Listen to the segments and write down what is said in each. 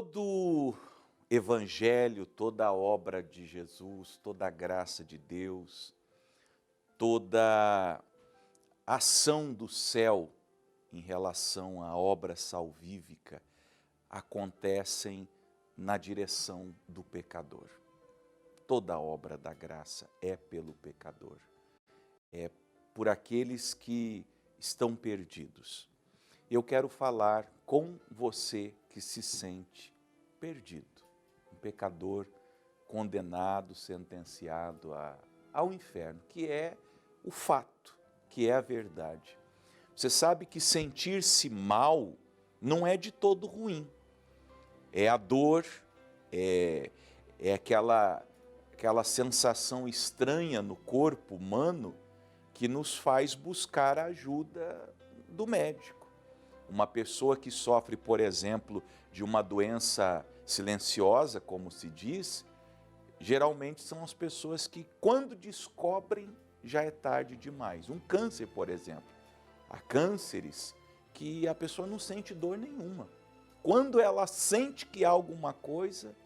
Todo evangelho, toda a obra de Jesus, toda a graça de Deus, toda ação do céu em relação à obra salvífica acontecem na direção do pecador. Toda a obra da graça é pelo pecador, é por aqueles que estão perdidos. Eu quero falar com você que se sente perdido, um pecador condenado, sentenciado ao inferno, que é o fato, que é a verdade. Você sabe que sentir-se mal não é de todo ruim. É a dor, é aquela sensação estranha no corpo humano que nos faz buscar a ajuda do médico. Uma pessoa que sofre, por exemplo, de uma doença silenciosa, como se diz, geralmente são as pessoas que, quando descobrem, já é tarde demais. Um câncer, por exemplo. Há cânceres que a pessoa não sente dor nenhuma. Quando ela sente que há alguma coisa,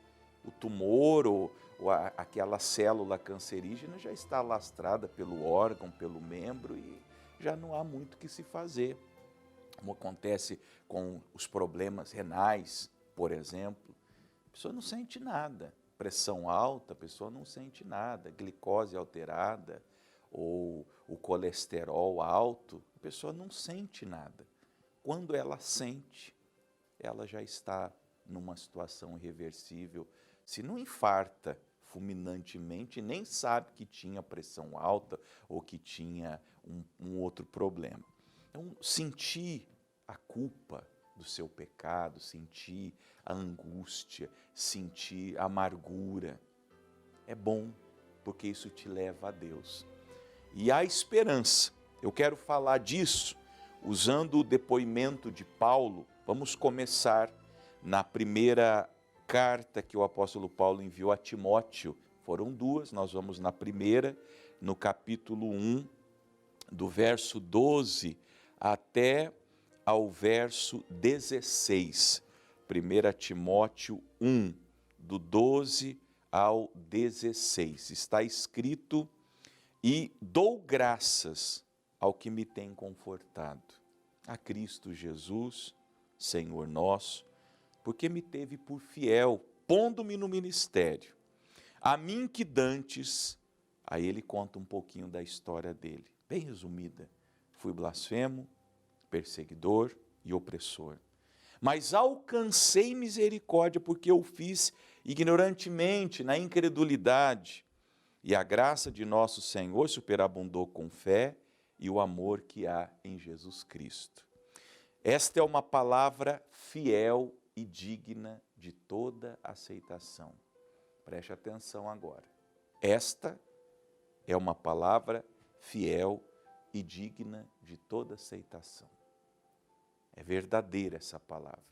o tumor ou aquela célula cancerígena já está alastrada pelo órgão, pelo membro e já não há muito o que se fazer. Como acontece com os problemas renais, por exemplo, a pessoa não sente nada. Pressão alta, a pessoa não sente nada. Glicose alterada ou o colesterol alto, a pessoa não sente nada. Quando ela sente, ela já está numa situação irreversível. Se não infarta fulminantemente, nem sabe que tinha pressão alta ou que tinha um outro problema. Então, sentir a culpa do seu pecado, sentir a angústia, sentir a amargura, é bom, porque isso te leva a Deus. E há esperança. Eu quero falar disso usando o depoimento de Paulo. Vamos começar na primeira carta que o apóstolo Paulo enviou a Timóteo. Foram duas, nós vamos na primeira, no capítulo 1, do verso 12 até ao verso 16. 1 Timóteo 1, do 12 ao 16. Está escrito: e dou graças ao que me tem confortado, a Cristo Jesus, Senhor nosso, porque me teve por fiel, pondo-me no ministério. A mim que dantes, aí ele conta um pouquinho da história dele, bem resumida. Fui blasfemo, perseguidor e opressor. Mas alcancei misericórdia porque eu fiz ignorantemente, na incredulidade. E a graça de nosso Senhor superabundou com fé e o amor que há em Jesus Cristo. Esta é uma palavra fiel e digna de toda aceitação. Preste atenção agora. Esta é uma palavra fiel e digna de toda aceitação. É verdadeira essa palavra.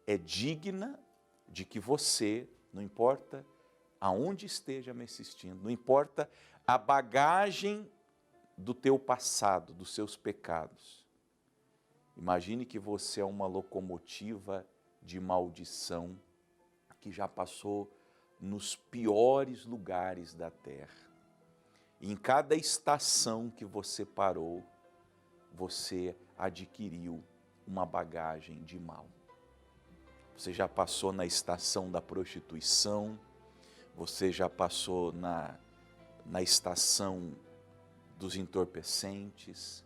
É digna de que você, não importa aonde esteja me assistindo, não importa a bagagem do teu passado, dos seus pecados. Imagine que você é uma locomotiva de maldição que já passou nos piores lugares da terra. Em cada estação que você parou, você adquiriu uma bagagem de mal. Você já passou na estação da prostituição, você já passou na estação dos entorpecentes,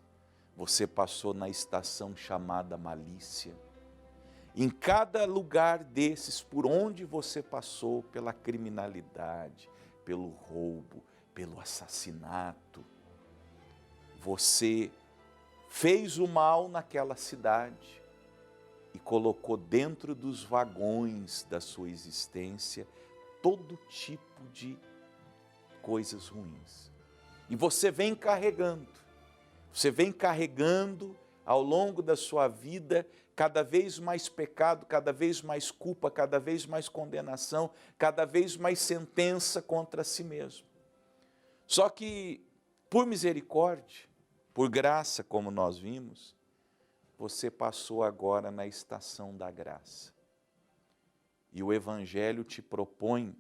você passou na estação chamada malícia. Em cada lugar desses, por onde você passou, pela criminalidade, pelo roubo, pelo assassinato, você fez o mal naquela cidade e colocou dentro dos vagões da sua existência todo tipo de coisas ruins. E você vem carregando ao longo da sua vida cada vez mais pecado, cada vez mais culpa, cada vez mais condenação, cada vez mais sentença contra si mesmo. Só que, por misericórdia, por graça, como nós vimos, você passou agora na estação da graça. E o Evangelho te propõe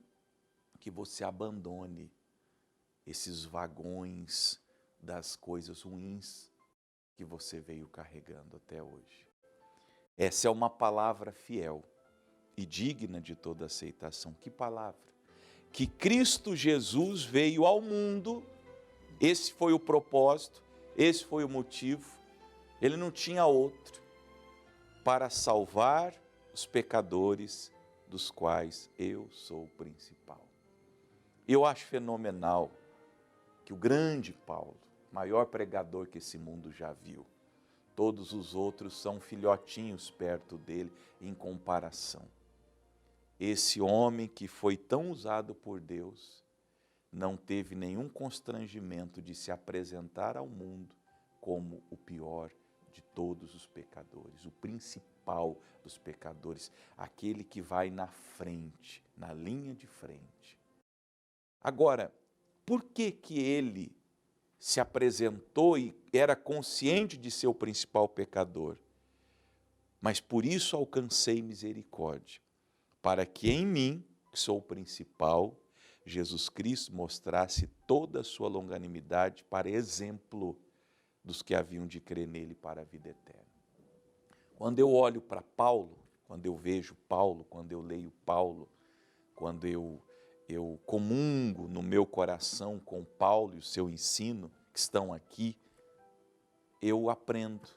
que você abandone esses vagões das coisas ruins que você veio carregando até hoje. Essa é uma palavra fiel e digna de toda aceitação. Que palavra? Que Cristo Jesus veio ao mundo, esse foi o propósito, esse foi o motivo, ele não tinha outro, para salvar os pecadores, dos quais eu sou o principal. Eu acho fenomenal que o grande Paulo, maior pregador que esse mundo já viu, todos os outros são filhotinhos perto dele em comparação. Esse homem que foi tão usado por Deus, não teve nenhum constrangimento de se apresentar ao mundo como o pior de todos os pecadores, o principal dos pecadores, aquele que vai na frente, na linha de frente. Agora, por que que ele se apresentou e era consciente de ser o principal pecador? Mas por isso alcancei misericórdia, para que em mim, que sou o principal, Jesus Cristo mostrasse toda a sua longanimidade para exemplo dos que haviam de crer nele para a vida eterna. Quando eu olho para Paulo, quando eu vejo Paulo, quando eu leio Paulo, quando eu comungo no meu coração com Paulo e o seu ensino, que estão aqui, eu aprendo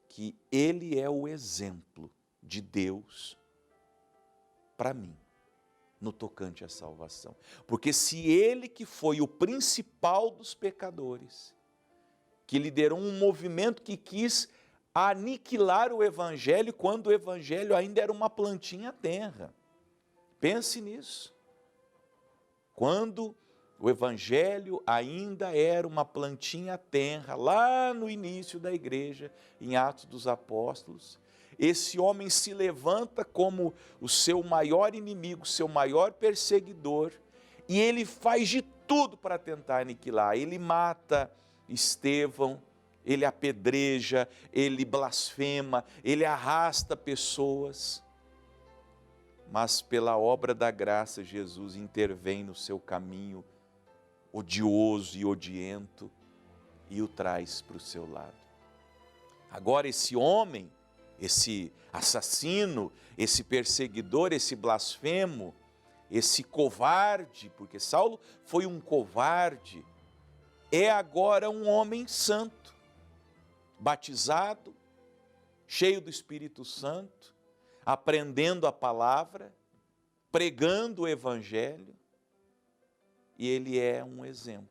que ele é o exemplo de Deus para mim, no tocante à salvação. Porque se ele que foi o principal dos pecadores, que liderou um movimento que quis aniquilar o Evangelho, quando o Evangelho ainda era uma plantinha tenra. Pense nisso. Quando o Evangelho ainda era uma plantinha tenra, lá no início da igreja, em Atos dos Apóstolos, esse homem se levanta como o seu maior inimigo, seu maior perseguidor, e ele faz de tudo para tentar aniquilar. Ele mata Estevão, ele apedreja, ele blasfema, ele arrasta pessoas. Mas pela obra da graça, Jesus intervém no seu caminho odioso e odiento e o traz para o seu lado. Agora esse homem, esse assassino, esse perseguidor, esse blasfemo, esse covarde, porque Saulo foi um covarde, é agora um homem santo, batizado, cheio do Espírito Santo, aprendendo a palavra, pregando o Evangelho, e ele é um exemplo.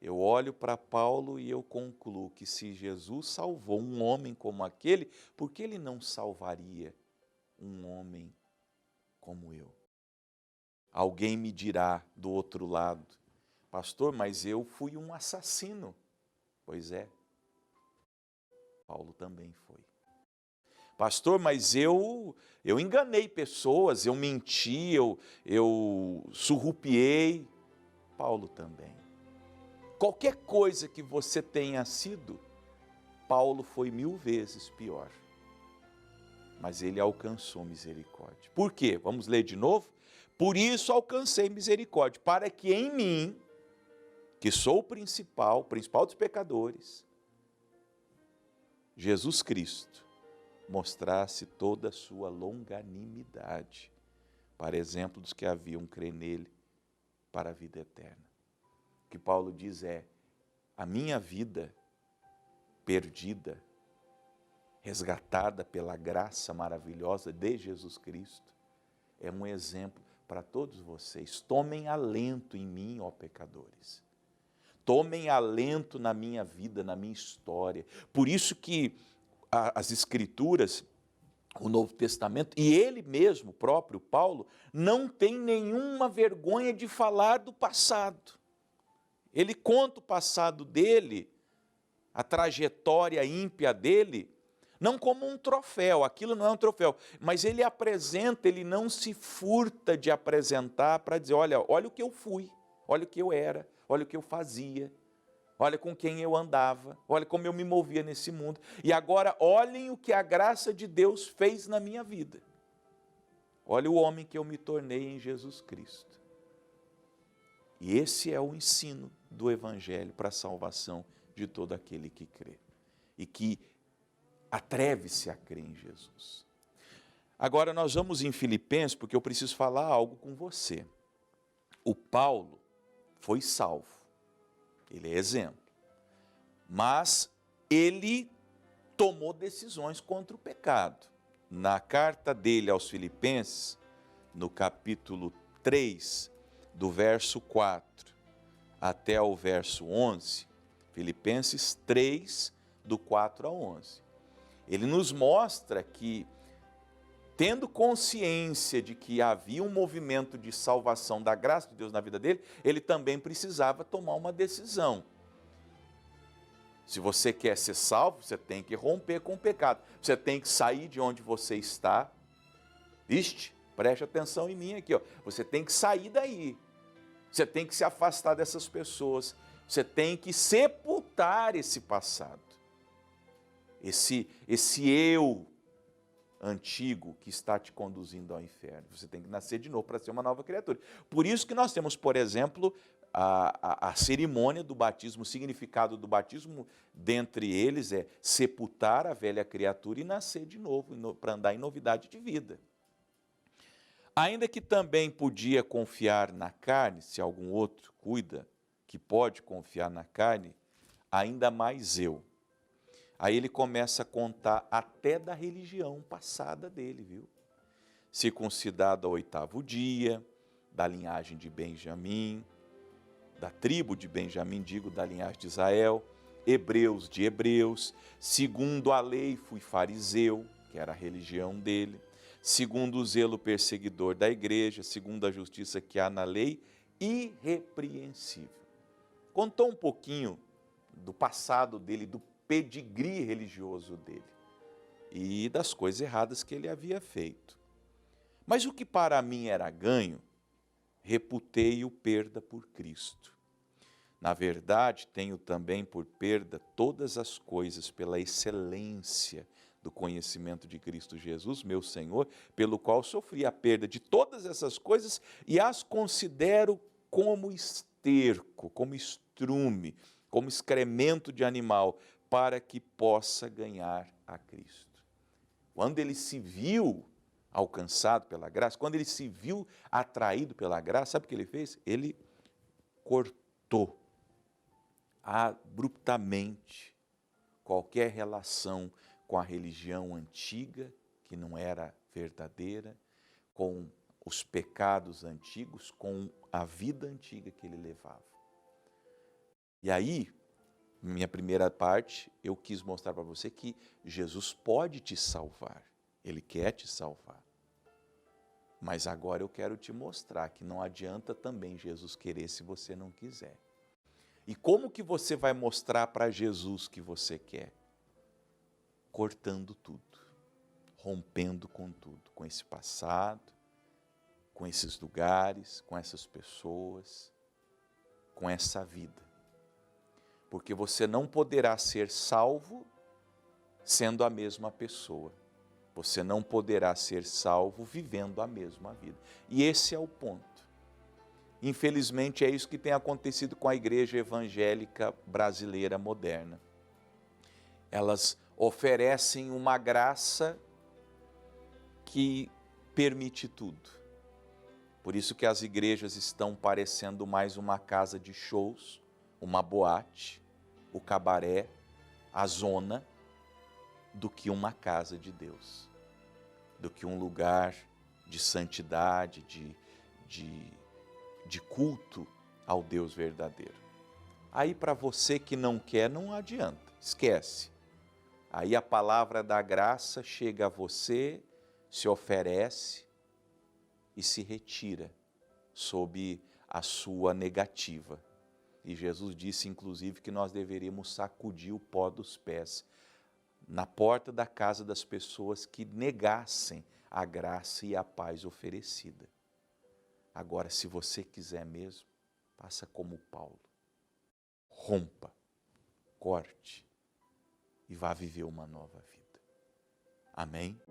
Eu olho para Paulo e eu concluo que se Jesus salvou um homem como aquele, por que ele não salvaria um homem como eu? Alguém me dirá do outro lado, pastor, mas eu fui um assassino. Pois é, Paulo também foi. Pastor, mas eu enganei pessoas, eu menti, eu surrupiei. Paulo também. Qualquer coisa que você tenha sido, Paulo foi 1000 vezes pior. Mas ele alcançou misericórdia. Por quê? Vamos ler de novo? Por isso alcancei misericórdia, para que em mim, que sou o principal dos pecadores, Jesus Cristo mostrasse toda a sua longanimidade, para exemplo dos que haviam crer nele para a vida eterna. O que Paulo diz é, a minha vida perdida, resgatada pela graça maravilhosa de Jesus Cristo, é um exemplo para todos vocês. Tomem alento em mim, ó pecadores. Tomem alento na minha vida, na minha história. Por isso que as Escrituras, o Novo Testamento, e ele mesmo, o próprio Paulo, não tem nenhuma vergonha de falar do passado. Ele conta o passado dele, a trajetória ímpia dele, não como um troféu, aquilo não é um troféu, mas ele apresenta, ele não se furta de apresentar para dizer, olha o que eu fui, olha o que eu era, olha o que eu fazia, olha com quem eu andava, olha como eu me movia nesse mundo, e agora olhem o que a graça de Deus fez na minha vida. Olha o homem que eu me tornei em Jesus Cristo. E esse é o ensino do Evangelho para a salvação de todo aquele que crê. E que atreve-se a crer em Jesus. Agora nós vamos em Filipenses, porque eu preciso falar algo com você. O Paulo foi salvo. Ele é exemplo. Mas ele tomou decisões contra o pecado. Na carta dele aos Filipenses, no capítulo 3, do verso 4 até o verso 11, Filipenses 3, do 4 ao 11, ele nos mostra que, tendo consciência de que havia um movimento de salvação da graça de Deus na vida dele, ele também precisava tomar uma decisão. Se você quer ser salvo, você tem que romper com o pecado. Você tem que sair de onde você está. Viste? Preste atenção em mim aqui, ó. Você tem que sair daí. Você tem que se afastar dessas pessoas. Você tem que sepultar esse passado. Esse eu antigo que está te conduzindo ao inferno. Você tem que nascer de novo para ser uma nova criatura. Por isso que nós temos, por exemplo, a cerimônia do batismo. O significado do batismo, dentre eles, é sepultar a velha criatura e nascer de novo, para andar em novidade de vida. Ainda que também podia confiar na carne, se algum outro cuida que pode confiar na carne, ainda mais eu. Aí ele começa a contar até da religião passada dele, viu? Circuncidado ao 8º dia, da linhagem de Benjamim, da tribo de Benjamim, digo, da linhagem de Israel, hebreus de hebreus, segundo a lei fui fariseu, que era a religião dele, segundo o zelo perseguidor da igreja, segundo a justiça que há na lei, irrepreensível. Contou um pouquinho do passado dele, do pedigree religioso dele e das coisas erradas que ele havia feito. Mas o que para mim era ganho, reputei-o perda por Cristo. Na verdade, tenho também por perda todas as coisas pela excelência do conhecimento de Cristo Jesus, meu Senhor, pelo qual sofri a perda de todas essas coisas e as considero como esterco, como estrume, como excremento de animal, para que possa ganhar a Cristo. Quando ele se viu alcançado pela graça, quando ele se viu atraído pela graça, sabe o que ele fez? Ele cortou abruptamente qualquer relação com a religião antiga, que não era verdadeira, com os pecados antigos, com a vida antiga que ele levava. E aí, minha primeira parte, eu quis mostrar para você que Jesus pode te salvar, Ele quer te salvar. Mas agora eu quero te mostrar que não adianta também Jesus querer se você não quiser. E como que você vai mostrar para Jesus que você quer? Cortando tudo, rompendo com tudo, com esse passado, com esses lugares, com essas pessoas, com essa vida. Porque você não poderá ser salvo sendo a mesma pessoa. Você não poderá ser salvo vivendo a mesma vida. E esse é o ponto. Infelizmente é isso que tem acontecido com a igreja evangélica brasileira moderna. Elas oferecem uma graça que permite tudo. Por isso que as igrejas estão parecendo mais uma casa de shows, uma boate, o cabaré, a zona, do que uma casa de Deus, do que um lugar de santidade, de culto ao Deus verdadeiro. Aí para você que não quer, não adianta, esquece. Aí a palavra da graça chega a você, se oferece e se retira sob a sua negativa. E Jesus disse, inclusive, que nós deveríamos sacudir o pó dos pés na porta da casa das pessoas que negassem a graça e a paz oferecida. Agora, se você quiser mesmo, faça como Paulo. Rompa, corte e vá viver uma nova vida. Amém?